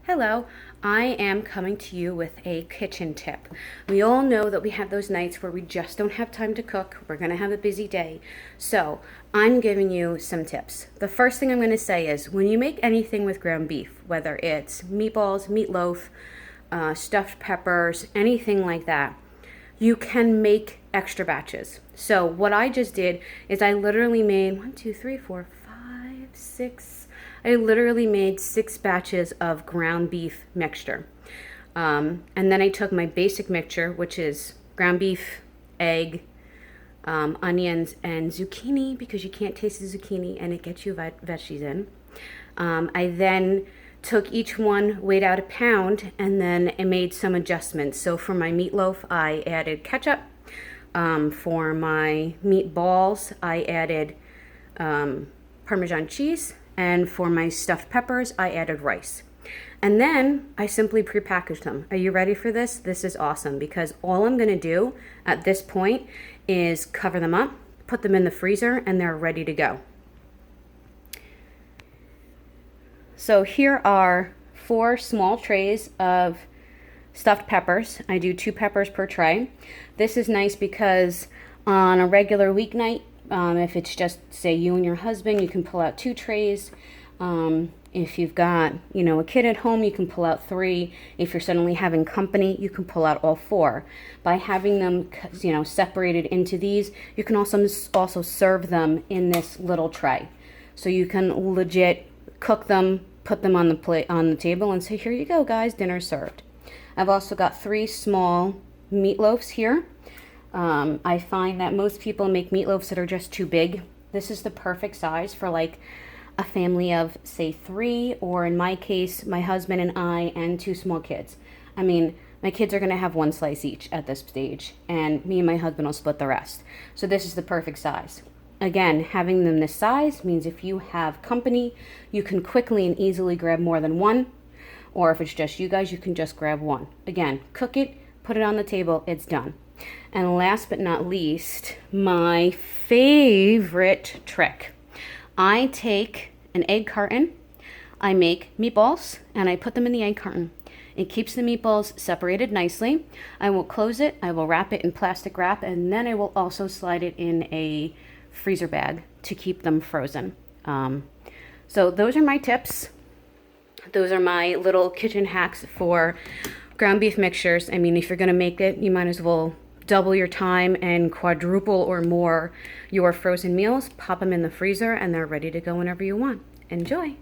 Hello, I am coming to you with a kitchen tip. We all know that we have those nights where we just don't have time to cook. We're going to have a busy day. So I'm giving you some tips. The first thing I'm going to say is when you make anything with ground beef, whether it's meatballs, meatloaf, stuffed peppers, anything like that, you can make extra batches. So what I just did is I literally made 1, 2, 3, 4, 5, 6. I literally made 6 batches of ground beef mixture. And then I took my basic mixture, which is ground beef, egg, onions, and zucchini, because you can't taste the zucchini and it gets you veggies in. I then took each one, weighed out a pound, and then I made some adjustments. So for my meatloaf, I added ketchup. For my meatballs, I added Parmesan cheese. And for my stuffed peppers, I added rice. And then I simply prepackaged them. Are you ready for this? This is awesome because all I'm gonna do at this point is cover them up, put them in the freezer, and they're ready to go. So here are 4 small trays of stuffed peppers. I do 2 peppers per tray. This is nice because on a regular weeknight, if it's just, say, you and your husband, you can pull out 2 trays. If you've got, a kid at home, you can pull out 3. If you're suddenly having company, you can pull out all 4. By having them, separated into these, you can also serve them in this little tray. So you can legit cook them, put them on the plate, on the table, and say, here you go, guys, dinner served. I've also got 3 small meatloaves here. I find that most people make meatloaves that are just too big. This is the perfect size for like a family of, say, 3, or in my case, my husband and I and 2 small kids. I mean, my kids are going to have 1 slice each at this stage, and me and my husband will split the rest. So this is the perfect size. Again, having them this size means if you have company, you can quickly and easily grab more than 1, or if it's just you guys, you can just grab 1. Again, cook it, put it on the table, it's done. And last but not least, my favorite trick. I take an egg carton, I make meatballs, and I put them in the egg carton. It keeps the meatballs separated nicely. I will close it, I will wrap it in plastic wrap, and then I will also slide it in a freezer bag to keep them frozen. So those are my tips. Those are my little kitchen hacks for ground beef mixtures. I mean, if you're going to make it, you might as well double your time and quadruple or more your frozen meals. Pop them in the freezer and they're ready to go whenever you want. Enjoy.